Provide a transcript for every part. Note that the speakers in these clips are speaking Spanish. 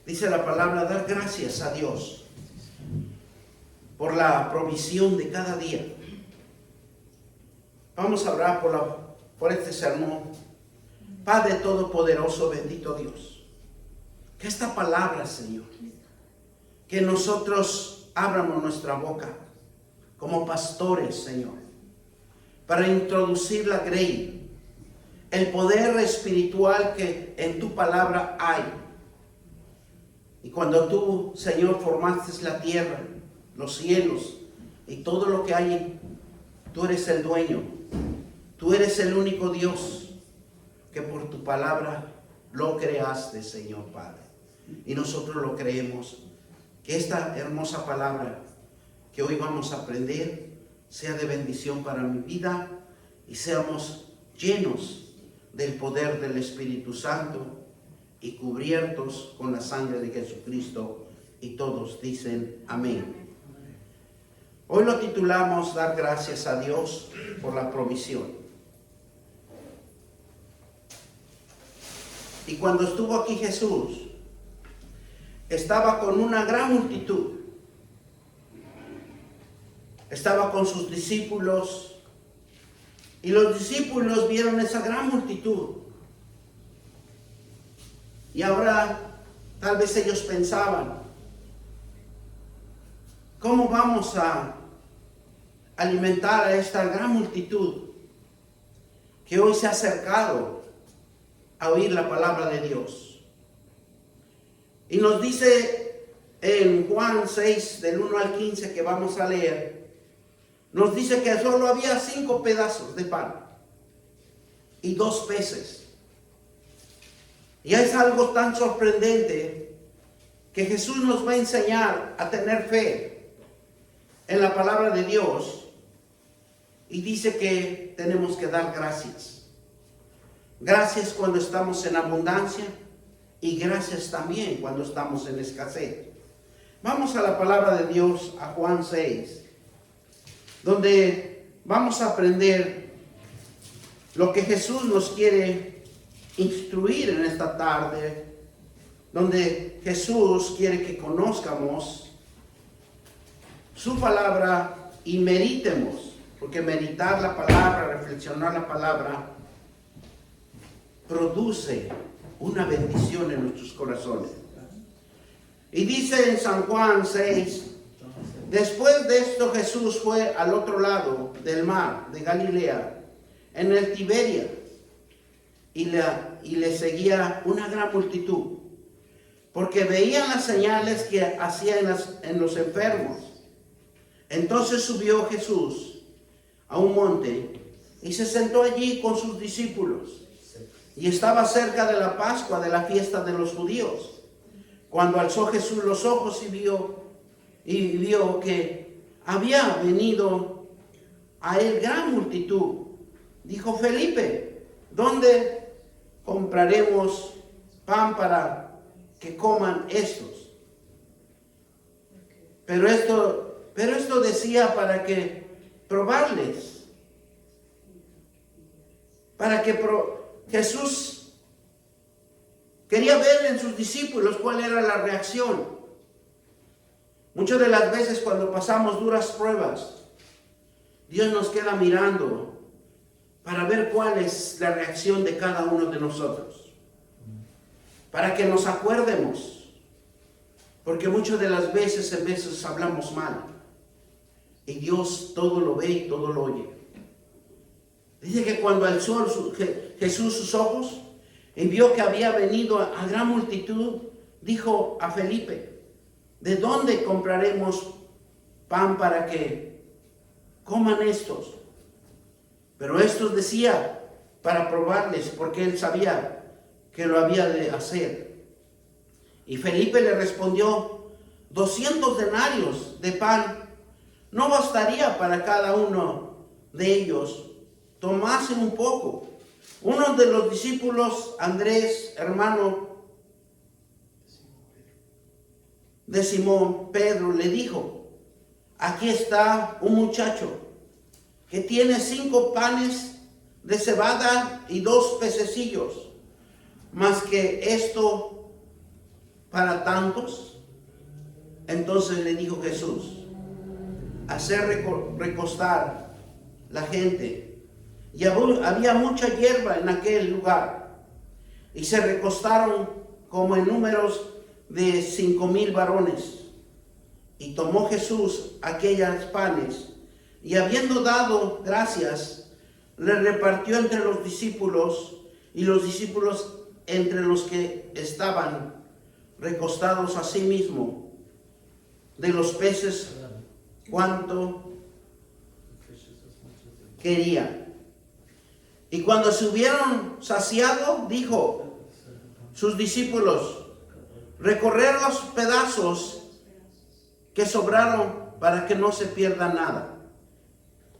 Dice la palabra, dar gracias a Dios por la provisión de cada día. Vamos a orar por este sermón. Padre Todopoderoso, bendito Dios, que esta palabra, Señor, que nosotros abramos nuestra boca como pastores, Señor, para introducir la grey, el poder espiritual que en tu palabra hay. Y cuando tú, Señor, formaste la tierra, los cielos y todo lo que hay, tú eres el dueño. Tú eres el único Dios que por tu palabra lo creaste, Señor Padre. Y nosotros lo creemos. Que esta hermosa palabra que hoy vamos a aprender sea de bendición para mi vida y seamos llenos del poder del Espíritu Santo y cubiertos con la sangre de Jesucristo. Y todos dicen amén. Hoy lo titulamos Dar gracias a Dios por la provisión. Y cuando estuvo aquí Jesús, estaba con una gran multitud. Estaba con sus discípulos. Y los discípulos vieron esa gran multitud. Y ahora tal vez ellos pensaban, ¿cómo vamos a alimentar a esta gran multitud que hoy se ha acercado a oír la palabra de Dios? Y nos dice en Juan 6, del 1 al 15, que vamos a leer, nos dice que solo había 5 pedazos de pan y 2 peces. Y es algo tan sorprendente que Jesús nos va a enseñar a tener fe en la palabra de Dios. Y dice que tenemos que dar gracias. Gracias cuando estamos en abundancia y gracias también cuando estamos en escasez. Vamos a la palabra de Dios, a Juan 6, donde vamos a aprender lo que Jesús nos quiere instruir en esta tarde, donde Jesús quiere que conozcamos su palabra y meditemos, porque meditar la palabra, reflexionar la palabra, produce una bendición en nuestros corazones. Y dice en San Juan 6, después de esto Jesús fue al otro lado del mar de Galilea, en el Tiberia, y le seguía una gran multitud, porque veían las señales que hacía en los enfermos. Entonces subió Jesús a un monte y se sentó allí con sus discípulos. Y estaba cerca de la Pascua, de la fiesta de los judíos. Cuando alzó Jesús los ojos y vio que había venido a él gran multitud, dijo: Felipe, ¿dónde compraremos pan para que coman estos? Pero esto decía para que probarles, para que Jesús quería ver en sus discípulos cuál era la reacción. Muchas de las veces cuando pasamos duras pruebas, Dios nos queda mirando para ver cuál es la reacción de cada uno de nosotros, para que nos acuerdemos, porque muchas de las veces hablamos mal y Dios todo lo ve y todo lo oye. Dice que cuando alzó Jesús sus ojos y vio que había venido a gran multitud, dijo a Felipe: ¿de dónde compraremos pan para que coman estos? Pero estos decía para probarles, porque él sabía que lo había de hacer. Y Felipe le respondió: 200 denarios de pan no bastaría para cada uno de ellos. Tomase un poco. Uno de los discípulos, Andrés, hermano de Simón Pedro, le dijo: aquí está un muchacho que tiene 5 panes de cebada y 2 pececillos, más que esto para tantos? Entonces le dijo Jesús, hacer recostar la gente. Y había mucha hierba en aquel lugar. Y se recostaron como en números de 5,000 varones. Y tomó Jesús aquellos panes, y habiendo dado gracias, le repartió entre los discípulos, y los discípulos entre los que estaban recostados a sí mismo, de los peces cuanto querían. Y cuando se hubieron saciado, dijo sus discípulos, recorrer los pedazos que sobraron para que no se pierda nada.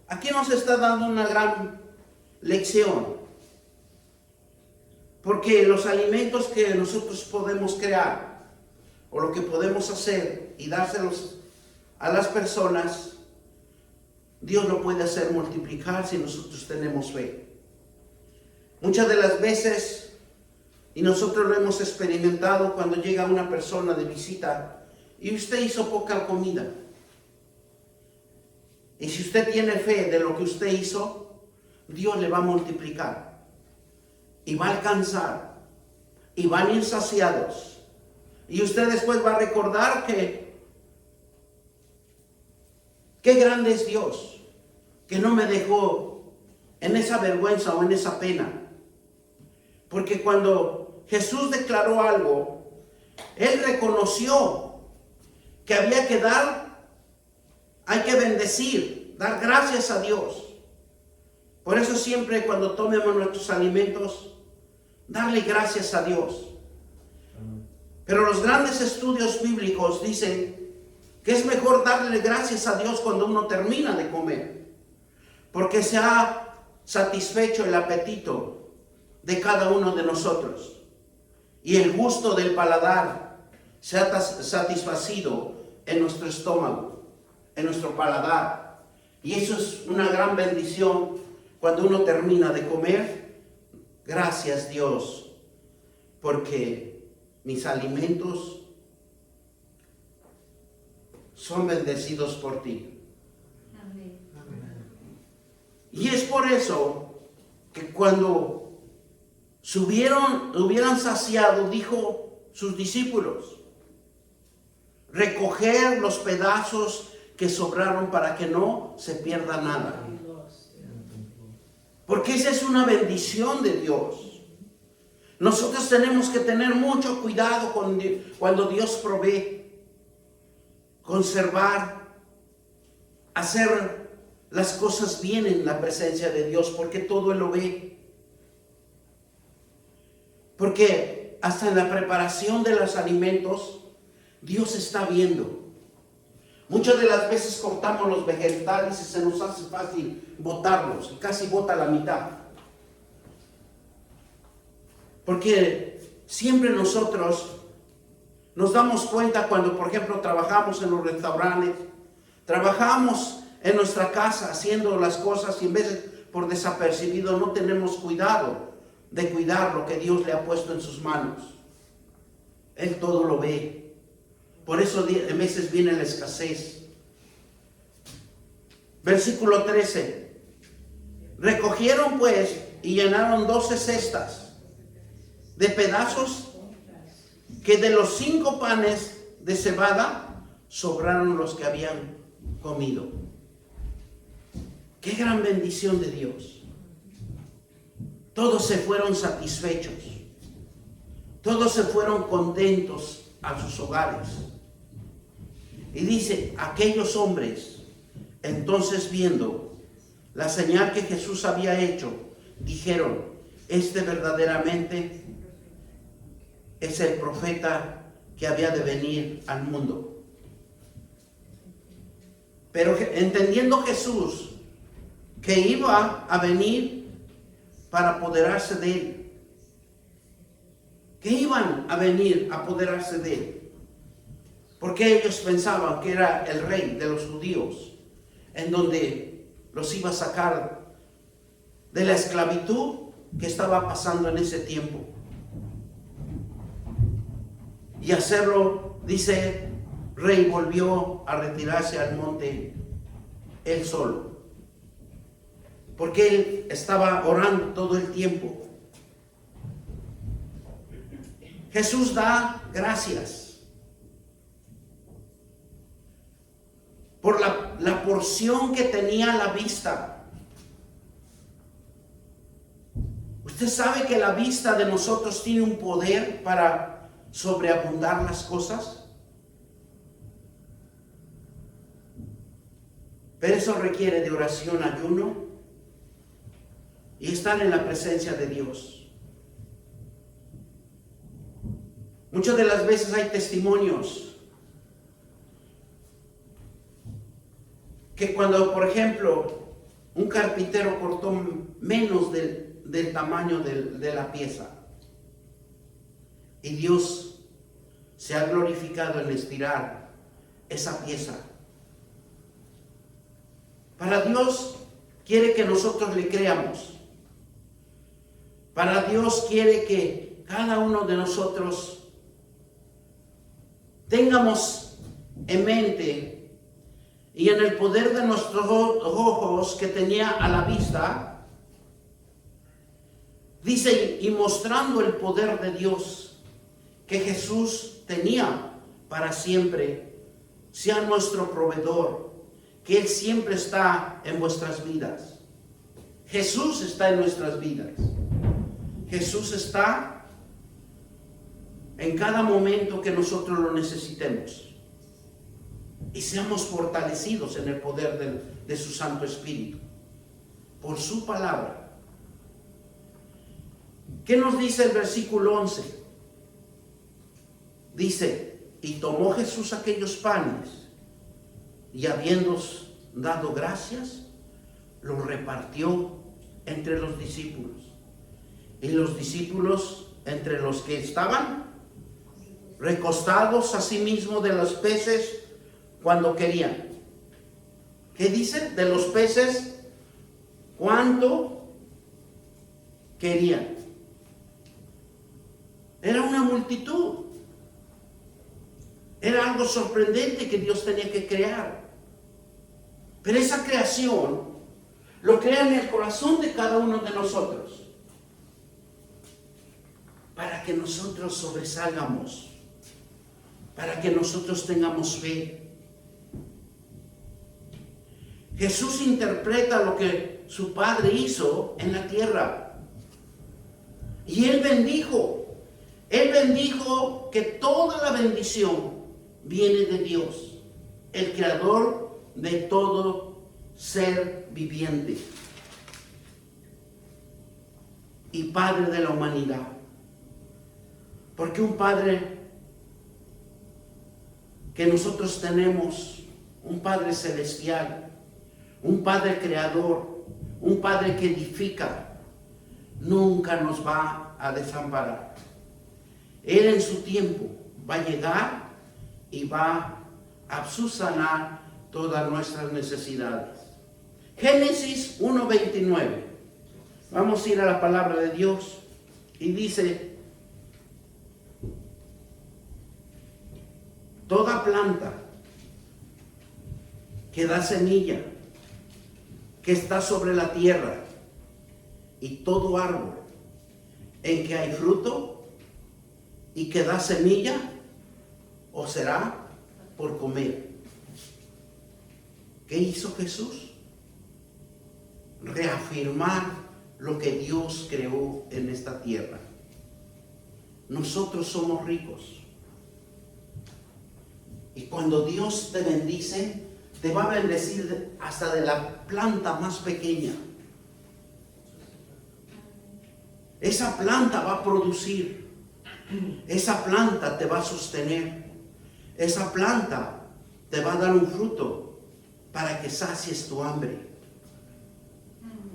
Aquí nos está dando una gran lección, porque los alimentos que nosotros podemos crear o lo que podemos hacer y dárselos a las personas, Dios lo puede hacer multiplicar si nosotros tenemos fe. Muchas de las veces, y nosotros lo hemos experimentado cuando llega una persona de visita y usted hizo poca comida. Y si usted tiene fe de lo que usted hizo, Dios le va a multiplicar. Y va a alcanzar. Y van a ir saciados. Y usted después va a recordar que qué grande es Dios, que no me dejó en esa vergüenza o en esa pena. Porque cuando Jesús declaró algo, Él reconoció que había que dar, hay que bendecir, dar gracias a Dios. Por eso siempre cuando tomemos nuestros alimentos, darle gracias a Dios. Pero los grandes estudios bíblicos dicen que es mejor darle gracias a Dios cuando uno termina de comer, porque se ha satisfecho el apetito de cada uno de nosotros y el gusto del paladar se ha satisfacido en nuestro estómago, en nuestro paladar. Y eso es una gran bendición cuando uno termina de comer. Gracias Dios, porque mis alimentos son bendecidos por ti. Amén. Y es por eso que cuando hubieran saciado, dijo sus discípulos, recoger los pedazos que sobraron para que no se pierda nada. Porque esa es una bendición de Dios. Nosotros tenemos que tener mucho cuidado cuando Dios provee, conservar, hacer las cosas bien en la presencia de Dios, porque todo Él lo ve. Porque hasta en la preparación de los alimentos, Dios está viendo. Muchas de las veces cortamos los vegetales y se nos hace fácil botarlos, y casi bota la mitad. Porque siempre nosotros nos damos cuenta cuando, por ejemplo, trabajamos en los restaurantes, trabajamos en nuestra casa haciendo las cosas y en vez de por desapercibido no tenemos cuidado de cuidar lo que Dios le ha puesto en sus manos. Él todo lo ve. Por eso a veces viene la escasez. Versículo 13. Recogieron pues y llenaron 12 cestas de pedazos que de los 5 panes de cebada sobraron los que habían comido. Qué gran bendición de Dios. Todos se fueron satisfechos. Todos se fueron contentos a sus hogares. Y dice, aquellos hombres, entonces viendo la señal que Jesús había hecho, dijeron, este verdaderamente es el profeta que había de venir al mundo. Pero entendiendo Jesús que iba a venir para apoderarse de él, que iban a venir a apoderarse de él, porque ellos pensaban que era el rey de los judíos, en donde los iba a sacar de la esclavitud que estaba pasando en ese tiempo. Y y hacerlo, dice, rey volvió a retirarse al monte él solo, porque él estaba orando todo el tiempo. Jesús da gracias por la porción que tenía a la vista. Usted sabe que la vista de nosotros tiene un poder para sobreabundar las cosas. Pero eso requiere de oración, ayuno y estar en la presencia de Dios. Muchas de las veces hay testimonios que cuando, por ejemplo, un carpintero cortó menos del tamaño de la pieza y Dios se ha glorificado en estirar esa pieza. Para Dios quiere que nosotros le creamos. Para Dios quiere que cada uno de nosotros tengamos en mente y en el poder de nuestros ojos que tenía a la vista, dice, y mostrando el poder de Dios que Jesús tenía para siempre, sea nuestro proveedor, que Él siempre está en vuestras vidas. Jesús está en nuestras vidas. Jesús está en cada momento que nosotros lo necesitemos. Y seamos fortalecidos en el poder de su Santo Espíritu, por su palabra. ¿Qué nos dice el versículo 11? Dice, y tomó Jesús aquellos panes, y habiéndos dado gracias, los repartió entre los discípulos. Y los discípulos, entre los que estaban recostados a sí mismo de los peces cuando querían. ¿Qué dice? De los peces cuando querían. Era una multitud. Era algo sorprendente que Dios tenía que crear. Pero esa creación lo crea en el corazón de cada uno de nosotros, para que nosotros sobresalgamos, para que nosotros tengamos fe. Jesús interpreta lo que su Padre hizo en la tierra. Y Él bendijo que toda la bendición viene de Dios, el creador de todo ser viviente y Padre de la humanidad. Porque un Padre que nosotros tenemos, un Padre celestial, un Padre creador, un Padre que edifica, nunca nos va a desamparar. Él en su tiempo va a llegar y va a subsanar todas nuestras necesidades. Génesis 1:29. Vamos a ir a la palabra de Dios y dice: toda planta que da semilla, que está sobre la tierra, y todo árbol en que hay fruto y que da semilla, os será por comer. ¿Qué hizo Jesús? Reafirmar lo que Dios creó en esta tierra. Nosotros somos ricos. Y cuando Dios te bendice, te va a bendecir hasta de la planta más pequeña. Esa planta va a producir. Esa planta te va a sostener. Esa planta te va a dar un fruto para que sacies tu hambre.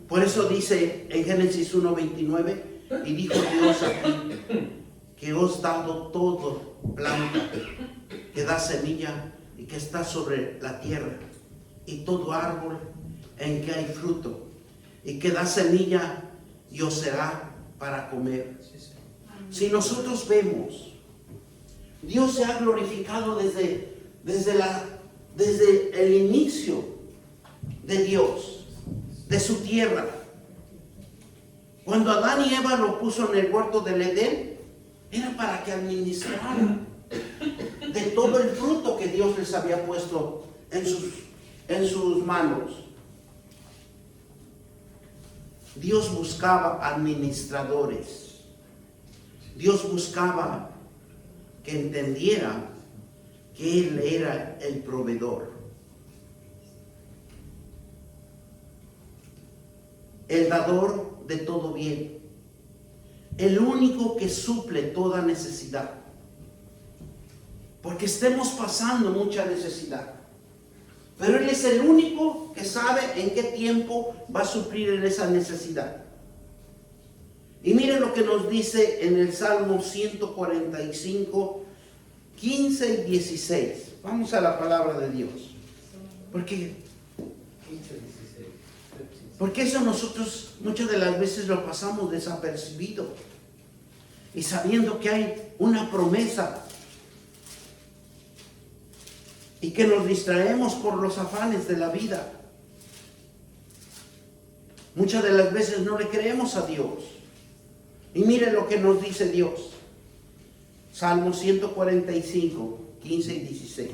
Por eso dice en Génesis 1:29, y dijo Dios aquí, que os dado todo planta que da semilla y que está sobre la tierra, y todo árbol en que hay fruto y que da semilla, y os será para comer. Si nosotros vemos Dios se ha glorificado desde el inicio de Dios, de su tierra. Cuando Adán y Eva lo puso en el huerto del Edén, era para que administraran de todo el fruto que Dios les había puesto en sus manos. Dios buscaba administradores. Dios buscaba que entendiera que Él era el proveedor, el dador de todo bien, el único que suple toda necesidad. Porque estemos pasando mucha necesidad, pero Él es el único que sabe en qué tiempo va a suplir en esa necesidad. Y miren lo que nos dice en el Salmo 145, 15 y 16. Vamos a la palabra de Dios. Porque eso nosotros muchas de las veces lo pasamos desapercibido. Y sabiendo que hay una promesa. Y que nos distraemos por los afanes de la vida. Muchas de las veces no le creemos a Dios. Y mire lo que nos dice Dios. Salmo 145, 15 y 16.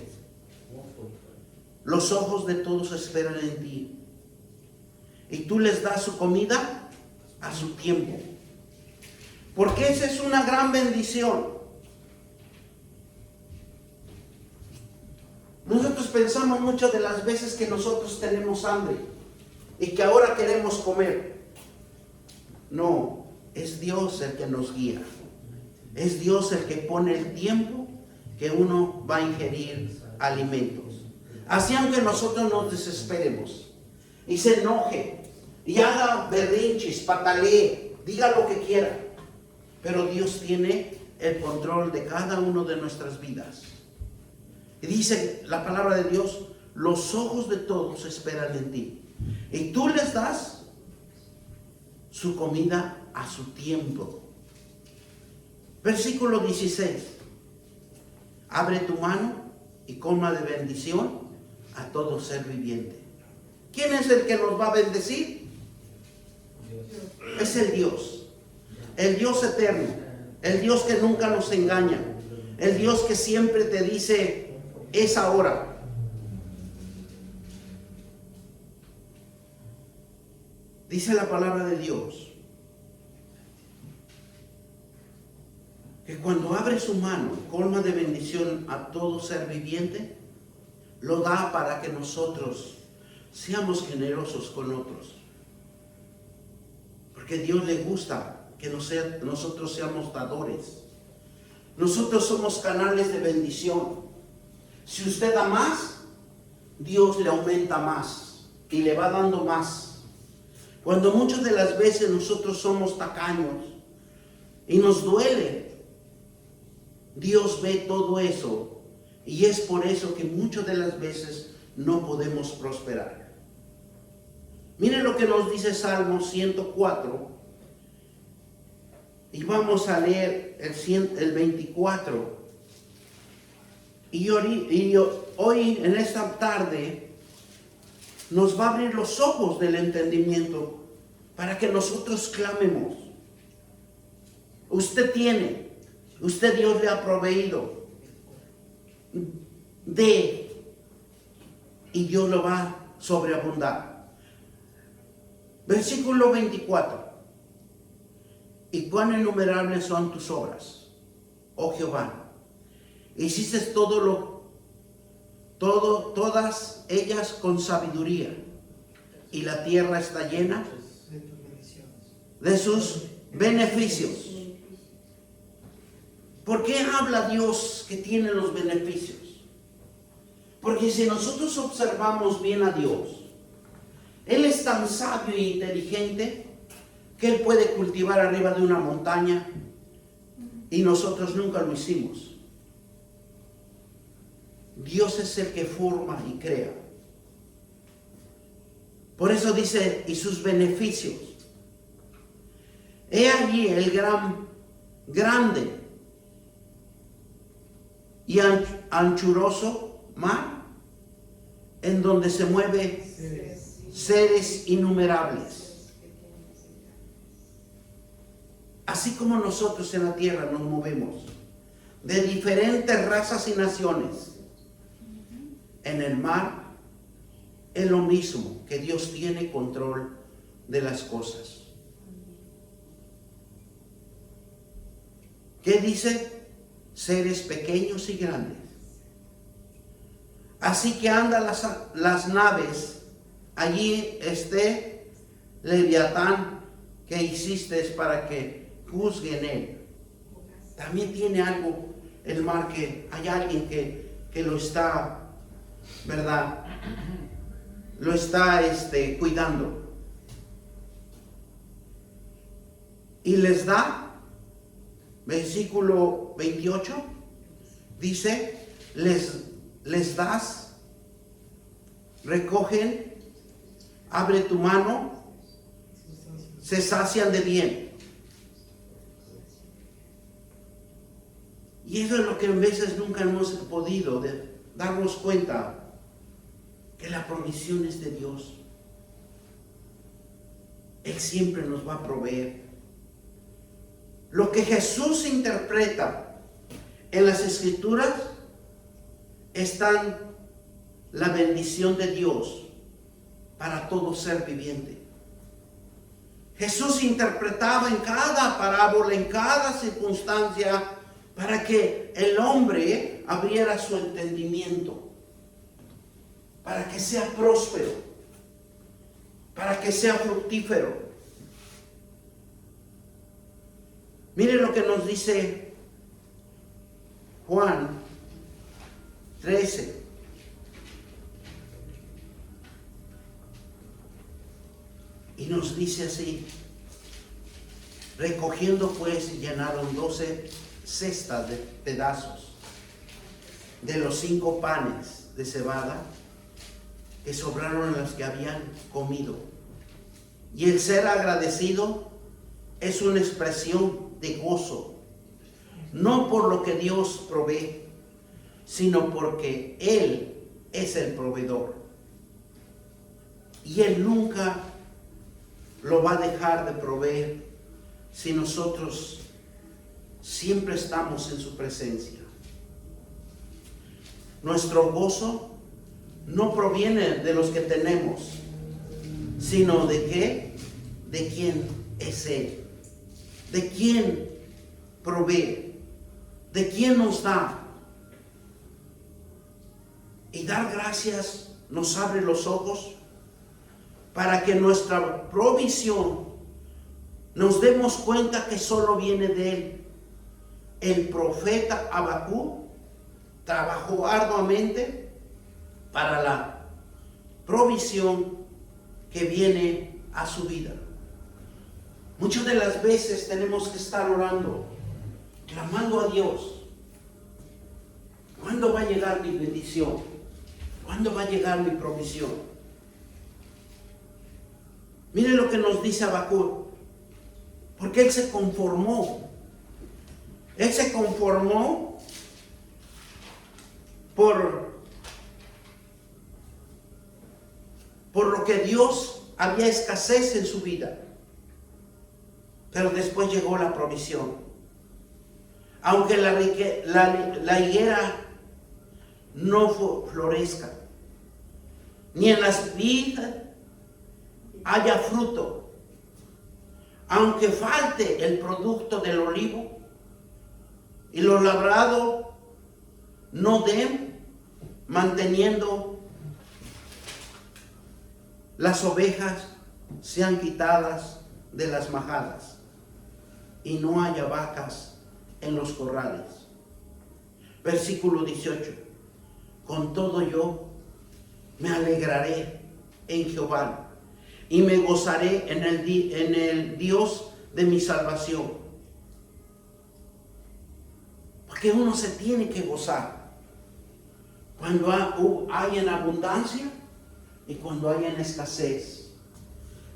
Los ojos de todos esperan en ti, y tú les das su comida a su tiempo. Porque esa es una gran bendición. Nosotros pensamos muchas de las veces que nosotros tenemos hambre y que ahora queremos comer. No. Es Dios el que nos guía. Es Dios el que pone el tiempo que uno va a ingerir alimentos. Así aunque nosotros nos desesperemos y se enoje y haga berrinches, patalee, diga lo que quiera, pero Dios tiene el control de cada uno de nuestras vidas. Y dice la palabra de Dios: los ojos de todos esperan en ti, y tú les das su comida a su tiempo. Versículo 16. Abre tu mano y colma de bendición a todo ser viviente. ¿Quién es el que nos va a bendecir? Dios. Es el Dios eterno, el Dios que nunca nos engaña, el Dios que siempre te dice: es ahora. Dice la palabra de Dios que cuando abre su mano, colma de bendición a todo ser viviente, lo da para que nosotros seamos generosos con otros. Porque a Dios le gusta que nosotros seamos dadores. Nosotros somos canales de bendición. Si usted da más, Dios le aumenta más y le va dando más. Cuando muchas de las veces nosotros somos tacaños y nos duele, Dios ve todo eso, y es por eso que muchas de las veces no podemos prosperar. Miren lo que nos dice Salmo 104, y vamos a leer el 24. Y hoy en esta tarde nos va a abrir los ojos del entendimiento para que nosotros clamemos. Usted Dios le ha proveído. Y Dios lo va a sobreabundar. Versículo 24. Y cuán innumerables son tus obras, oh Jehová. Hiciste todas ellas con sabiduría, y la tierra está llena de sus beneficios. ¿Por qué habla Dios que tiene los beneficios? Porque si nosotros observamos bien a Dios, Él es tan sabio e inteligente que Él puede cultivar arriba de una montaña, y nosotros nunca lo hicimos. Dios es el que forma y crea. Por eso dice: y sus beneficios. He allí el grande y anchuroso mar, en donde se mueven seres innumerables. Así como nosotros en la tierra nos movemos de diferentes razas y naciones, en el mar es lo mismo, que Dios tiene control de las cosas. ¿Qué dice? Seres pequeños y grandes. Así que andan las naves, allí esté Leviatán que hiciste para que juzguen él. También tiene algo el mar, que hay alguien que lo está, ¿verdad? Lo está cuidando. Y les da, versículo 28, dice, les das, recogen, abre tu mano, se sacian de bien. Y eso es lo que en veces nunca hemos podido darnos cuenta, que la provisión es de Dios. Él siempre nos va a proveer. Lo que Jesús interpreta en las Escrituras está la bendición de Dios para todo ser viviente. Jesús interpretaba en cada parábola, en cada circunstancia, para que el hombre abriera su entendimiento, para que sea próspero, para que sea fructífero. Mire lo que nos dice Juan 13. Y nos dice así: recogiendo pues llenaron 12 cestas de pedazos de los 5 panes de cebada que sobraron en los que habían comido. Y el ser agradecido es una expresión de gozo, no por lo que Dios provee, sino porque Él es el proveedor. Y Él nunca lo va a dejar de proveer si nosotros siempre estamos en su presencia. Nuestro gozo no proviene de los que tenemos, sino de qué, de quién es Él, de quién provee, de quién nos da. Y dar gracias nos abre los ojos para que nuestra provisión nos demos cuenta que solo viene de Él. El profeta Habacuc trabajó arduamente para la provisión que viene a su vida. Muchas de las veces tenemos que estar orando, clamando a Dios. ¿Cuándo va a llegar mi bendición? ¿Cuándo va a llegar mi provisión? Mire lo que nos dice Habacuc, porque él se conformó. Él se conformó por lo que Dios había escasez en su vida. Pero después llegó la provisión. Aunque la higuera no florezca, ni en las vides haya fruto, aunque falte el producto del olivo y los labrados no den, manteniendo las ovejas sean quitadas de las majadas y no haya vacas en los corrales. Versículo 18: con todo yo me alegraré en Jehová y me gozaré en el Dios de mi salvación. Porque uno se tiene que gozar cuando hay en abundancia y cuando hay en escasez.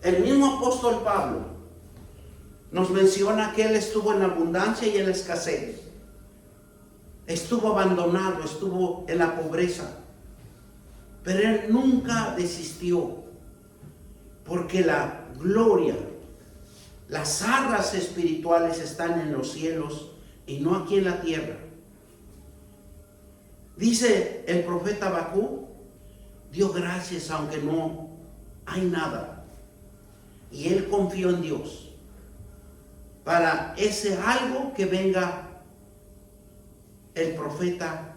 El mismo apóstol Pablo nos menciona que él estuvo en abundancia y en escasez. estuvo abandonado, estuvo en la pobreza, pero él nunca desistió, porque la gloria, las arras espirituales están en los cielos y no aquí en la tierra. Dice el profeta Habacuc, dio gracias aunque no hay nada, y él confió en Dios para ese algo que venga el profeta,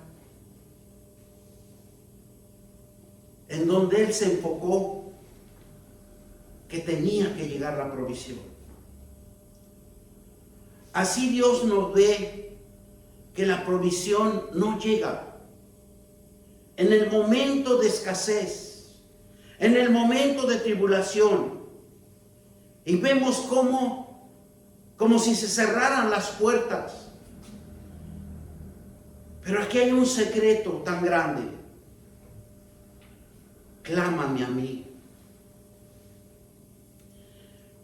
en donde él se enfocó que tenía que llegar la provisión. Así Dios nos ve que la provisión no llega en el momento de escasez, en el momento de tribulación, y vemos como si se cerraran las puertas. Pero aquí hay un secreto tan grande. Clámame a mí,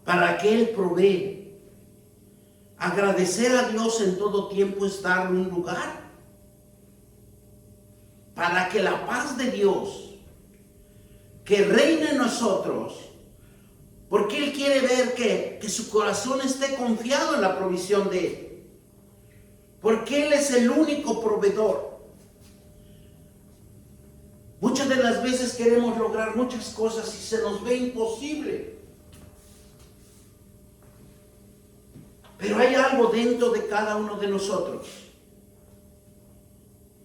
para que Él provee. Agradecer a Dios en todo tiempo es darle un lugar para que la paz de Dios que reine en nosotros, porque Él quiere ver que su corazón esté confiado en la provisión de Él, porque Él es el único proveedor. Muchas de las veces queremos lograr muchas cosas y se nos ve imposible. Pero hay algo dentro de cada uno de nosotros,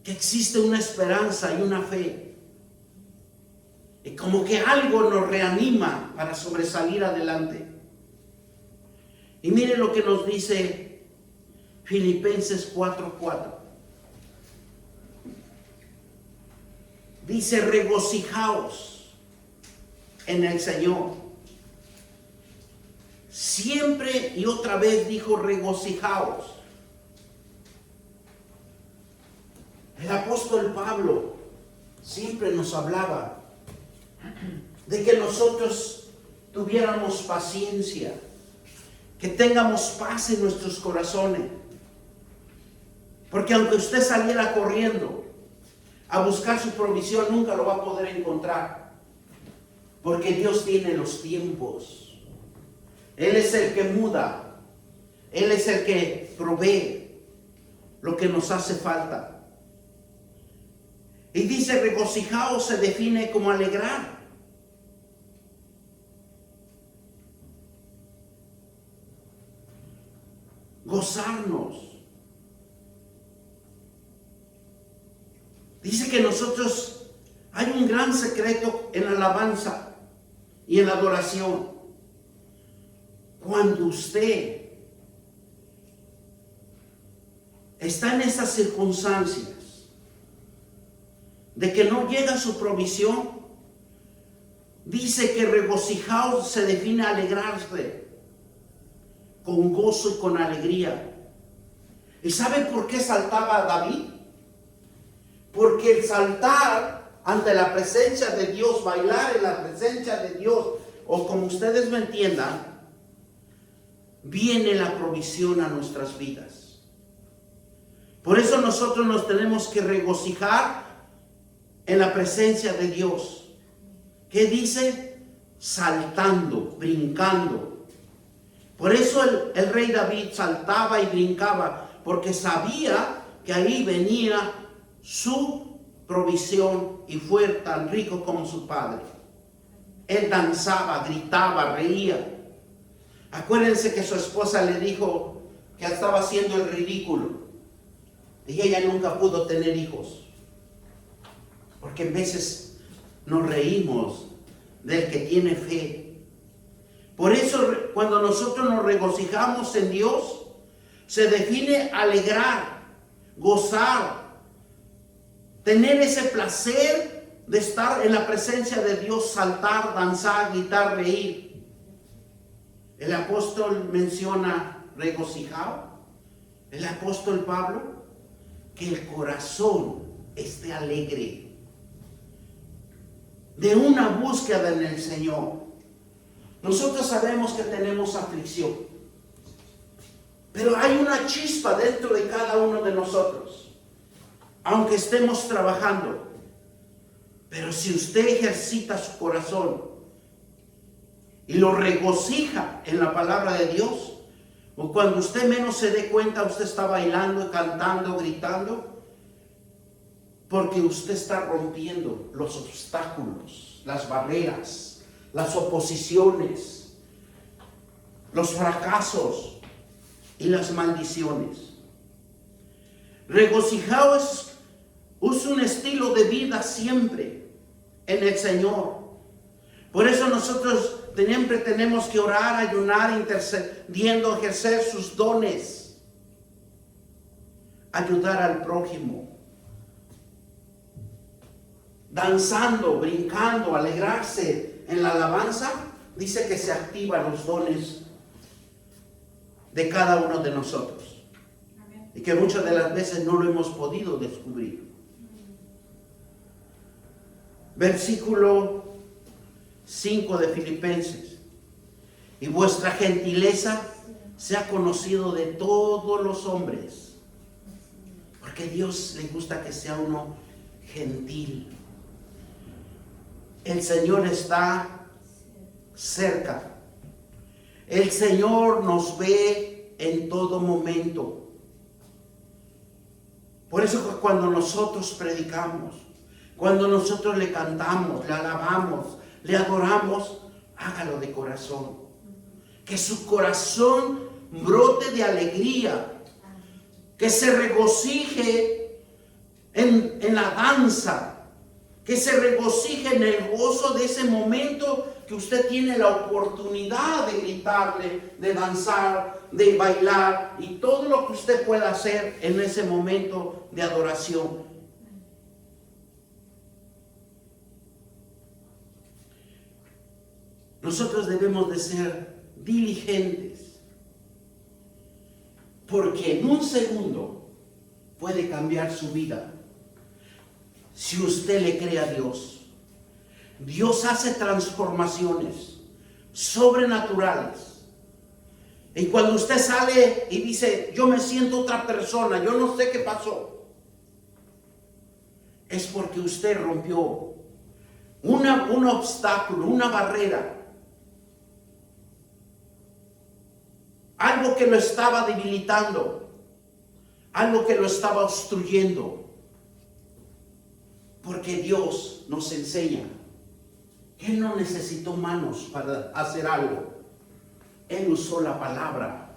que existe una esperanza y una fe. Y como que algo nos reanima para sobresalir adelante. Y mire lo que nos dice Filipenses 4:4. Dice, regocijaos en el Señor. Siempre y otra vez dijo, regocijaos. El apóstol Pablo siempre nos hablaba de que nosotros tuviéramos paciencia, que tengamos paz en nuestros corazones. Porque aunque usted saliera corriendo a buscar su provisión, nunca lo va a poder encontrar. Porque Dios tiene los tiempos. Él es el que muda. Él es el que provee lo que nos hace falta. Y dice, regocijaos se define como alegrar. Gozarnos. Dice que nosotros hay un gran secreto en la alabanza y en la adoración. Cuando usted está en esas circunstancias de que no llega su provisión, dice que regocijaos se define alegrarse con gozo y con alegría. ¿Y sabe por qué saltaba David? Porque el saltar ante la presencia de Dios, bailar en la presencia de Dios, o como ustedes me entiendan, viene la provisión a nuestras vidas. Por eso nosotros nos tenemos que regocijar en la presencia de Dios. ¿Qué dice? Saltando, brincando. Por eso el rey David saltaba y brincaba, porque sabía que ahí venía su provisión y fue tan rico como su padre. Él danzaba, gritaba, reía. Acuérdense que su esposa le dijo que estaba haciendo el ridículo y ella nunca pudo tener hijos, porque en veces nos reímos del que tiene fe. Por eso cuando nosotros nos regocijamos en Dios, se define alegrar, gozar, tener ese placer de estar en la presencia de Dios, saltar, danzar, gritar, reír. El apóstol menciona regocijado, el apóstol Pablo, que el corazón esté alegre de una búsqueda en el Señor. Nosotros sabemos que tenemos aflicción, pero hay una chispa dentro de cada uno de nosotros aunque estemos trabajando. Pero si usted ejercita su corazón y lo regocija en la palabra de Dios, o cuando usted menos se dé cuenta, usted está bailando, cantando, gritando, porque usted está rompiendo los obstáculos, las barreras, las oposiciones, los fracasos y las maldiciones. Regocijaos es un estilo de vida siempre en el Señor. Por eso nosotros siempre tenemos que orar, ayunar, intercediendo, ejercer sus dones, ayudar al prójimo, danzando, brincando, alegrarse en la alabanza. Dice que se activan los dones de cada uno de nosotros. Amén. Y que muchas de las veces no lo hemos podido descubrir. Versículo 5 de Filipenses. Y vuestra gentileza sea conocido de todos los hombres. Porque a Dios le gusta que sea uno gentil. El Señor está cerca. El Señor nos ve en todo momento. Por eso cuando nosotros predicamos, cuando nosotros le cantamos, le alabamos, le adoramos, hágalo de corazón. Que su corazón brote de alegría. Que se regocije en la danza. Que se regocije en el gozo de ese momento que usted tiene la oportunidad de gritarle, de danzar, de bailar y todo lo que usted pueda hacer en ese momento de adoración. Nosotros debemos de ser diligentes, porque en un segundo puede cambiar su vida. Si usted le cree a Dios, Dios hace transformaciones sobrenaturales. Y cuando usted sale y dice, yo me siento otra persona, yo no sé qué pasó, es porque usted rompió un obstáculo, una barrera, algo que lo estaba debilitando, algo que lo estaba obstruyendo. Porque Dios nos enseña que Él no necesitó manos para hacer algo. Él usó la palabra.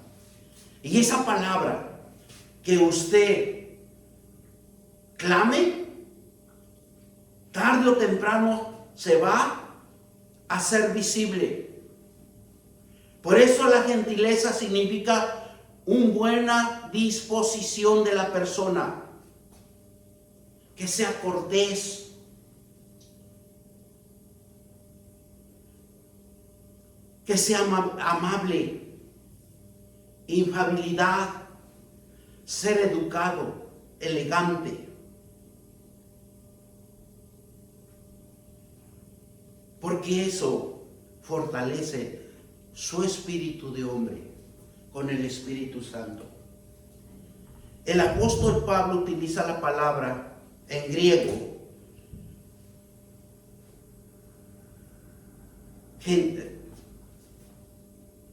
Y esa palabra que usted clame, tarde o temprano se va a hacer visible. Por eso la gentileza significa una buena disposición de la persona. Que sea cortés. Que sea amable. Infabilidad. Ser educado, elegante. Porque eso fortalece su espíritu de hombre con el Espíritu Santo. El apóstol Pablo utiliza la palabra en griego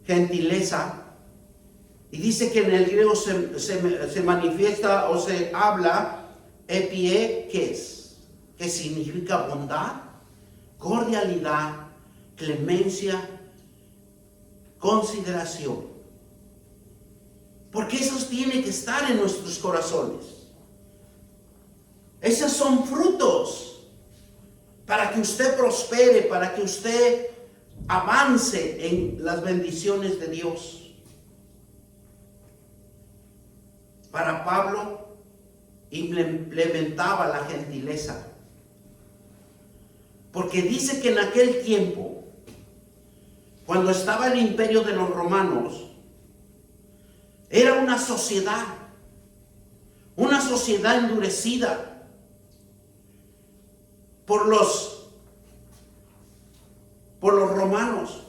gentileza, y dice que en el griego se manifiesta o se habla epieikes, que significa bondad, cordialidad, clemencia, consideración. Porque esos tienen que estar en nuestros corazones. Esos son frutos para que usted prospere, para que usted avance en las bendiciones de Dios. Para Pablo implementaba la gentileza, porque dice que en aquel tiempo, cuando estaba el imperio de los romanos, era una sociedad endurecida por los romanos,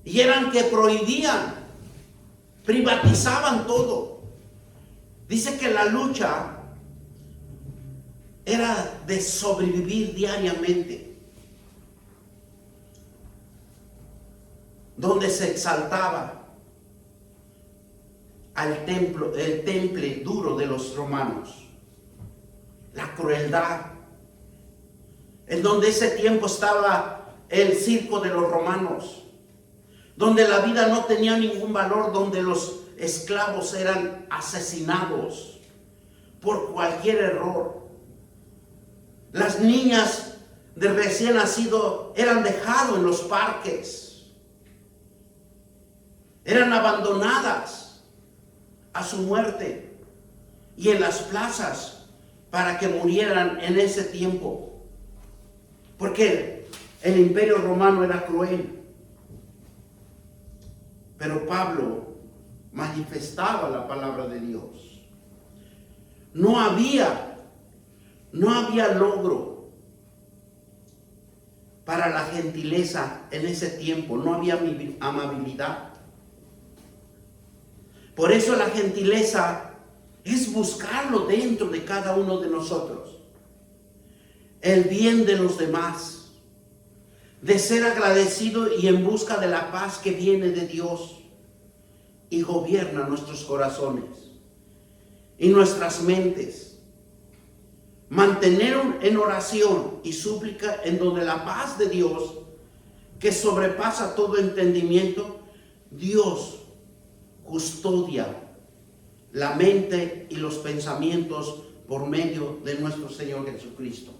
y eran que prohibían, privatizaban todo, Dice que la lucha era de sobrevivir diariamente, donde se exaltaba al templo, el temple duro de los romanos, la crueldad, en donde ese tiempo estaba el circo de los romanos, donde la vida no tenía ningún valor, donde los esclavos eran asesinados por cualquier error. Las niñas de recién nacido eran dejadas en los parques, eran abandonadas a su muerte y en las plazas para que murieran en ese tiempo. Porque el imperio romano era cruel. Pero Pablo manifestaba la palabra de Dios. No había logro para la gentileza en ese tiempo. No había amabilidad. Por eso la gentileza es buscarlo dentro de cada uno de nosotros. El bien de los demás, de ser agradecido y en busca de la paz que viene de Dios y gobierna nuestros corazones y nuestras mentes. Mantener en oración y súplica, en donde la paz de Dios, que sobrepasa todo entendimiento, Dios custodia la mente y los pensamientos por medio de nuestro Señor Jesucristo.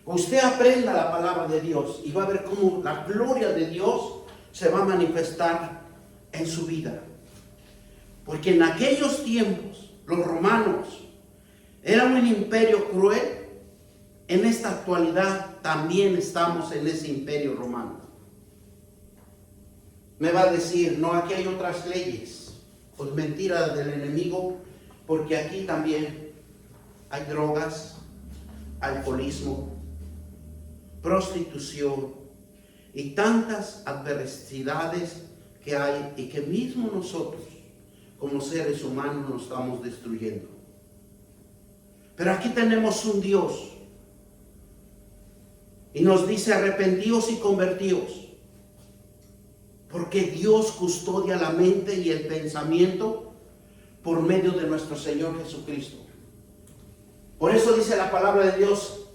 Usted aprenda la palabra de Dios y va a ver cómo la gloria de Dios se va a manifestar en su vida. Porque en aquellos tiempos los romanos eran un imperio cruel. En esta actualidad también estamos en ese imperio romano. Me va a decir, no, aquí hay otras leyes. Pues mentira del enemigo, porque aquí también hay drogas, alcoholismo, prostitución y tantas adversidades que hay y que mismo nosotros como seres humanos nos estamos destruyendo. Pero aquí tenemos un Dios y nos dice arrepentíos y convertíos, porque Dios custodia la mente y el pensamiento por medio de nuestro Señor Jesucristo. Por eso dice la palabra de Dios,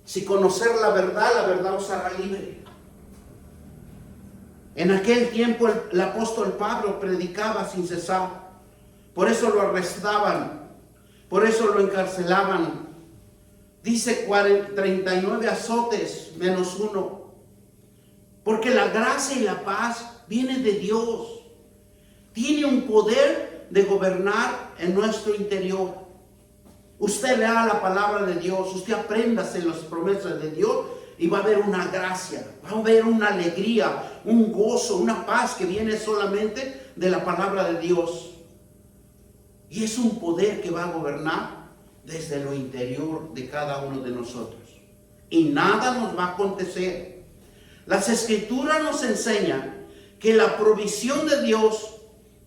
si conocer la verdad os hará libre. En aquel tiempo el apóstol Pablo predicaba sin cesar. Por eso lo arrestaban, por eso lo encarcelaban. Dice 39 azotes menos 1. Porque la gracia y la paz viene de Dios. Tiene un poder de gobernar en nuestro interior. Usted lea la palabra de Dios, usted apréndase las promesas de Dios y va a haber una gracia, va a haber una alegría, un gozo, una paz que viene solamente de la palabra de Dios. Y es un poder que va a gobernar desde lo interior de cada uno de nosotros. Y nada nos va a acontecer. Las Escrituras nos enseñan que la provisión de Dios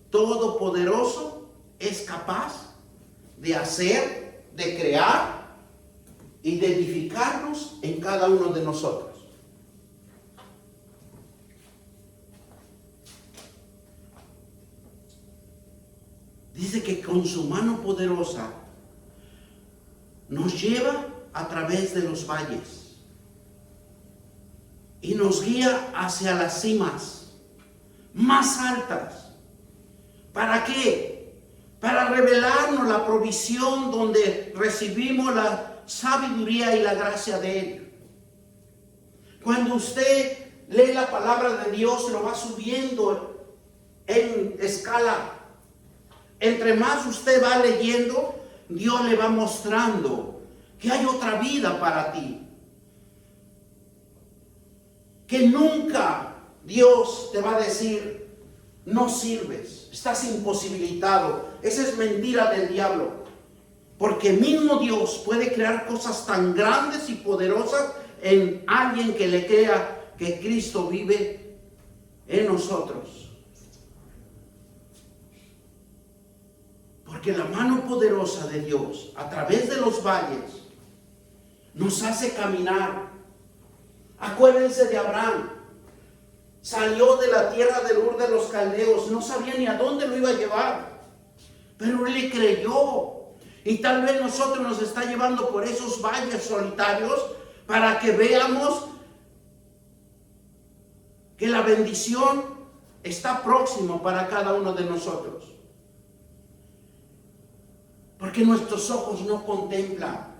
Todopoderoso es capaz de hacer, de crear y de edificarnos en cada uno de nosotros. Dice que con su mano poderosa nos lleva a través de los valles y nos guía hacia las cimas más altas. ¿Para qué? Para revelarnos la provisión donde recibimos la sabiduría y la gracia de Él. Cuando usted lee la palabra de Dios, lo va subiendo en escala. Entre más usted va leyendo, Dios le va mostrando que hay otra vida para ti. Que nunca Dios te va a decir, no sirves, estás imposibilitado. Esa es mentira del diablo. Porque mismo Dios puede crear cosas tan grandes y poderosas en alguien que le crea que Cristo vive en nosotros. Porque la mano poderosa de Dios a través de los valles nos hace caminar. Acuérdense de Abraham. Salió de la tierra del Ur de los Caldeos. No sabía ni a dónde lo iba a llevar. Pero él le creyó. Y tal vez nosotros nos está llevando por esos valles solitarios para que veamos que la bendición está próxima para cada uno de nosotros. Porque nuestros ojos no contemplan.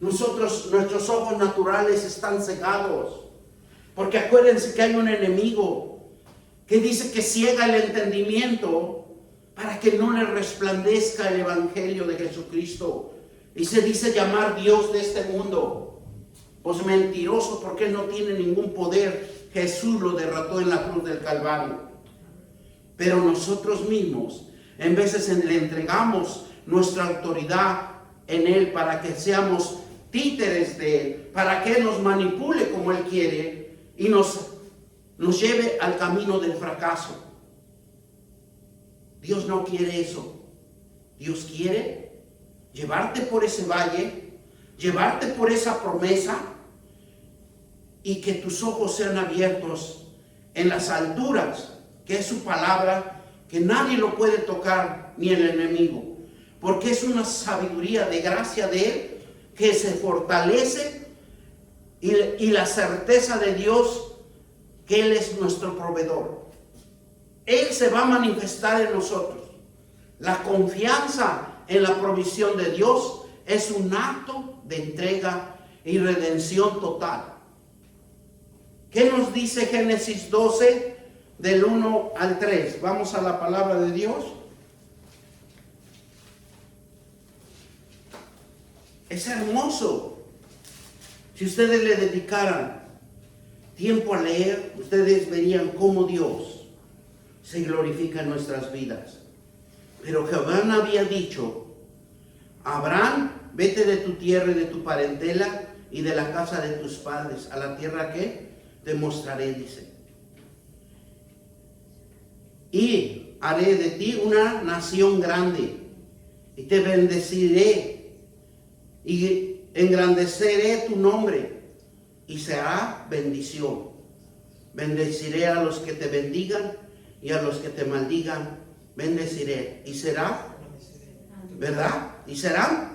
Nuestros ojos naturales están cegados. Porque acuérdense que hay un enemigo que dice que ciega el entendimiento para que no le resplandezca el evangelio de Jesucristo. Y se dice llamar Dios de este mundo. Pues mentiroso, porque él no tiene ningún poder. Jesús lo derrotó en la cruz del Calvario. Pero nosotros mismos, en veces le entregamos nuestra autoridad en él para que seamos títeres de él, para que él nos manipule como él quiere y nos lleve al camino del fracaso. Dios no quiere eso. Dios quiere llevarte por ese valle, llevarte por esa promesa y que tus ojos sean abiertos en las alturas, que es su palabra, que nadie lo puede tocar ni el enemigo, porque es una sabiduría de gracia de él que se fortalece y la certeza de Dios que él es nuestro proveedor. Él se va a manifestar en nosotros. La confianza en la provisión de Dios es un acto de entrega y redención total. ¿Qué nos dice Génesis 12 del 1 al 3? Vamos a la palabra de Dios. Es hermoso. Si ustedes le dedicaran tiempo a leer, ustedes verían cómo Dios se glorifica en nuestras vidas. Pero Jehová había dicho: Abraham, vete de tu tierra y de tu parentela y de la casa de tus padres a la tierra que te mostraré, dice. Y haré de ti una nación grande y te bendeciré y engrandeceré tu nombre y será bendición. Bendeciré a los que te bendigan y a los que te maldigan bendeciré. Y será, ¿verdad? Y será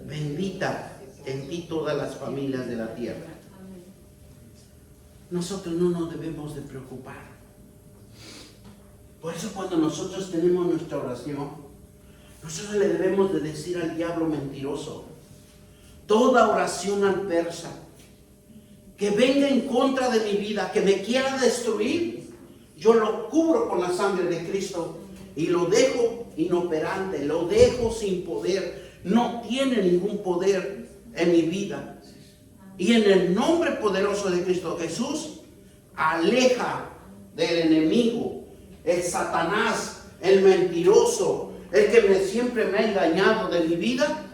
bendita en ti todas las familias de la tierra. Nosotros no nos debemos de preocupar. Por eso cuando nosotros tenemos nuestra oración, nosotros le debemos de decir al diablo mentiroso: toda oración adversa que venga en contra de mi vida, que me quiera destruir, yo lo cubro con la sangre de Cristo y lo dejo inoperante, lo dejo sin poder. No tiene ningún poder en mi vida. Y en el nombre poderoso de Cristo Jesús, aleja del enemigo, el Satanás, el mentiroso, el que siempre me ha engañado de mi vida.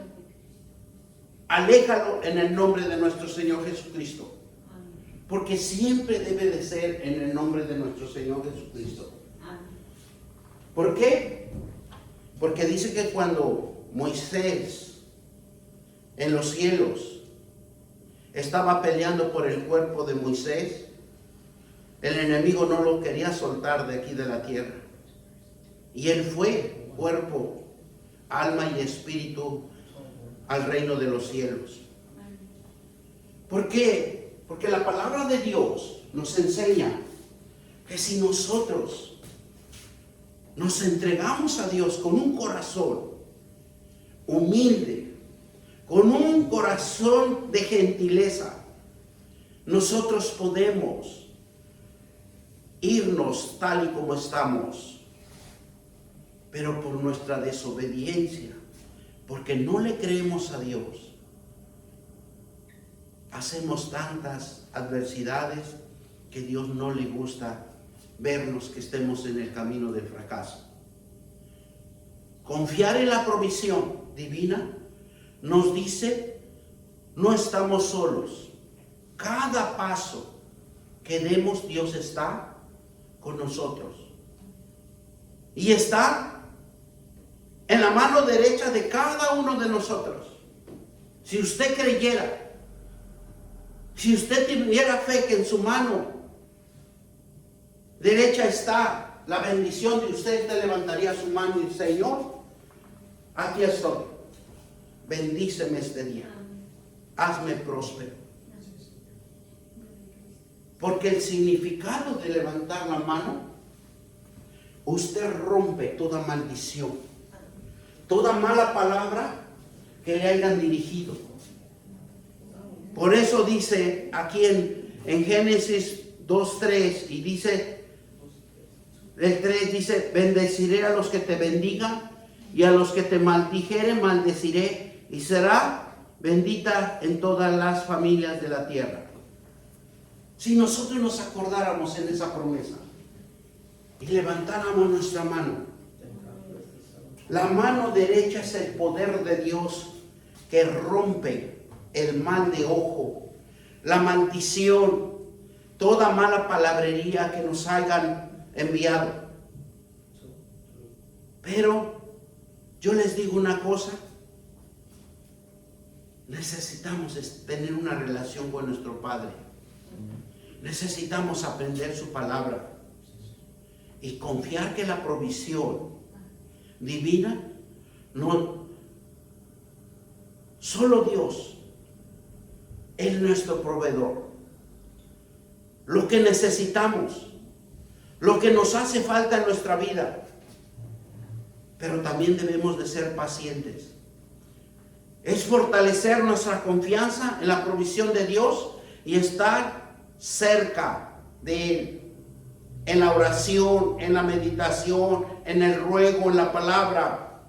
Aléjalo en el nombre de nuestro Señor Jesucristo. Porque siempre debe de ser en el nombre de nuestro Señor Jesucristo. ¿Por qué? Porque dice que cuando Moisés en los cielos estaba peleando por el cuerpo de Moisés, el enemigo no lo quería soltar de aquí de la tierra. Y él fue cuerpo, alma y espíritu al reino de los cielos. ¿Por qué? Porque la palabra de Dios nos enseña que si nosotros nos entregamos a Dios con un corazón humilde, con un corazón de gentileza, nosotros podemos irnos tal y como estamos. Pero por nuestra desobediencia, porque no le creemos a Dios, hacemos tantas adversidades que Dios no le gusta vernos que estemos en el camino del fracaso. Confiar en la provisión divina nos dice: no estamos solos. Cada paso que demos, Dios está con nosotros. Y está en la mano derecha de cada uno de nosotros. Si usted creyera, si usted tuviera fe que en su mano derecha está la bendición de usted, usted levantaría su mano y dice: Señor, aquí estoy, bendíceme este día, hazme próspero. Porque el significado de levantar la mano, usted rompe toda maldición, toda mala palabra que le hayan dirigido. Por eso dice aquí en Génesis 2:3, y dice, el 3 dice: bendeciré a los que te bendigan, y a los que te maldijeren maldeciré, y será bendita en todas las familias de la tierra. Si nosotros nos acordáramos en esa promesa y levantáramos nuestra mano, la mano derecha es el poder de Dios que rompe el mal de ojo, la maldición, toda mala palabrería que nos hayan enviado. Pero yo les digo una cosa: necesitamos tener una relación con nuestro Padre. Necesitamos aprender su palabra y confiar que la provisión divina, no, solo Dios es nuestro proveedor. Lo que necesitamos, lo que nos hace falta en nuestra vida. Pero también debemos de ser pacientes. Es fortalecer nuestra confianza en la provisión de Dios y estar cerca de Él, en la oración, en la meditación, en el ruego, en la palabra,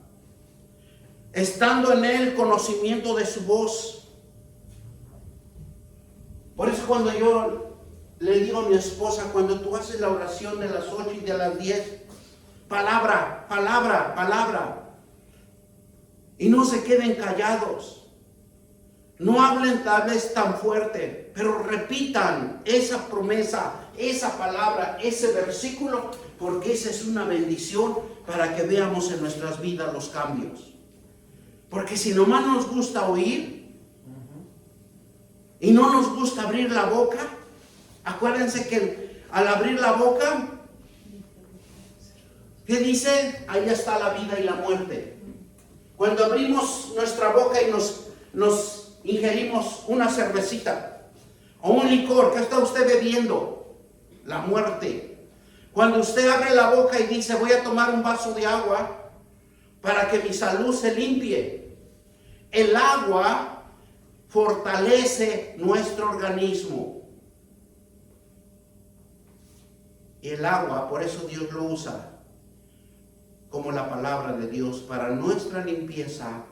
estando en Él, conocimiento de su voz. Por eso cuando yo le digo a mi esposa, cuando tú haces la oración de las 8 y de las 10, palabra, palabra, palabra, y no se queden callados. No hablen tal vez tan fuerte, pero repitan esa promesa, esa palabra, ese versículo, porque esa es una bendición para que veamos en nuestras vidas los cambios. Porque si nomás nos gusta oír y no nos gusta abrir la boca, acuérdense que al abrir la boca, ¿qué dice? Ahí está la vida y la muerte. Cuando abrimos nuestra boca y nos ingerimos una cervecita o un licor, ¿qué está usted bebiendo? La muerte. Cuando usted abre la boca y dice: voy a tomar un vaso de agua para que mi salud se limpie, el agua fortalece nuestro organismo. Y el agua, por eso Dios lo usa como la palabra de Dios para nuestra limpieza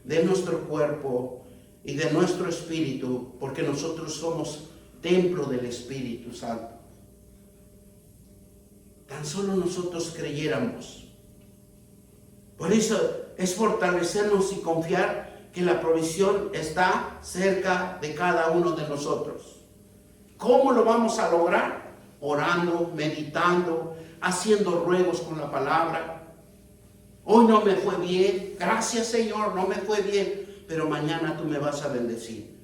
de nuestro cuerpo y de nuestro espíritu, porque nosotros somos templo del Espíritu Santo. Tan solo nosotros creyéramos. Por eso es fortalecernos y confiar que la provisión está cerca de cada uno de nosotros. ¿Cómo lo vamos a lograr? Orando, meditando, haciendo ruegos con la palabra. Hoy no me fue bien, gracias Señor, no me fue bien, pero mañana tú me vas a bendecir.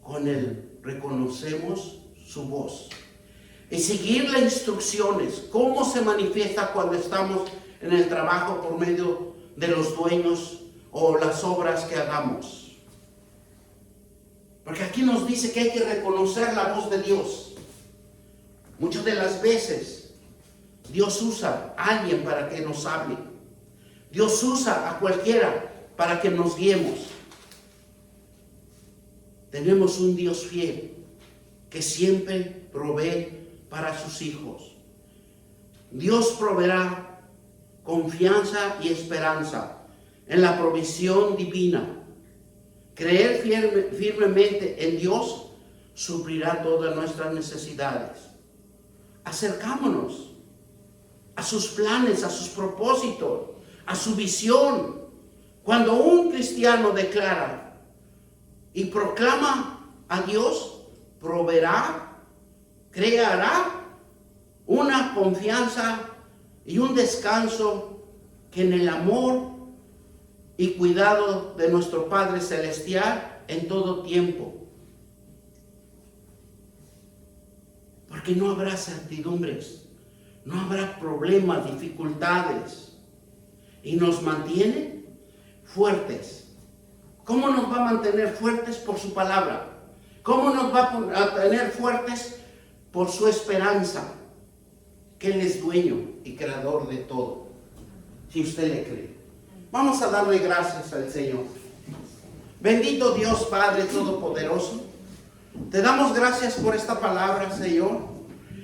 Con Él reconocemos su voz. Y seguir las instrucciones, cómo se manifiesta cuando estamos en el trabajo por medio de los dueños o las obras que hagamos. Porque aquí nos dice que hay que reconocer la voz de Dios. Muchas de las veces Dios usa a alguien para que nos hable. Dios usa a cualquiera para que nos guiemos. Tenemos un Dios fiel que siempre provee para sus hijos. Dios proveerá confianza y esperanza en la provisión divina. Creer firmemente en Dios suplirá todas nuestras necesidades. Acercámonos a sus planes, a sus propósitos, a su visión. Cuando un cristiano declara y proclama a Dios, proveerá, creará una confianza y un descanso que en el amor y cuidado de nuestro Padre Celestial en todo tiempo. Porque no habrá certidumbres, no habrá problemas, dificultades. Y nos mantiene fuertes. ¿Cómo nos va a mantener fuertes? Por su palabra. ¿Cómo nos va a tener fuertes? Por su esperanza, que Él es dueño y creador de todo. Si usted le cree. Vamos a darle gracias al Señor. Bendito Dios Padre Todopoderoso. Te damos gracias por esta palabra, Señor.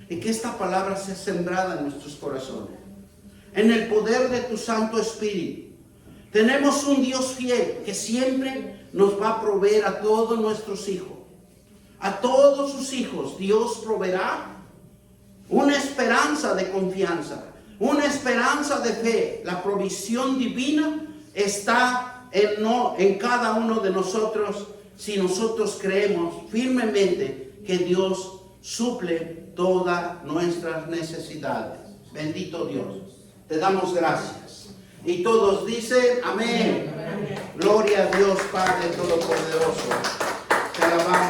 Y que esta palabra sea sembrada en nuestros corazones. En el poder de tu Santo Espíritu. Tenemos un Dios fiel que siempre nos va a proveer a todos nuestros hijos. A todos sus hijos Dios proveerá una esperanza de confianza, una esperanza de fe. La provisión divina está en cada uno de nosotros si nosotros creemos firmemente que Dios suple todas nuestras necesidades. Bendito Dios. Te damos gracias. Y todos dicen amén. Gloria a Dios Padre Todopoderoso. Te alabamos.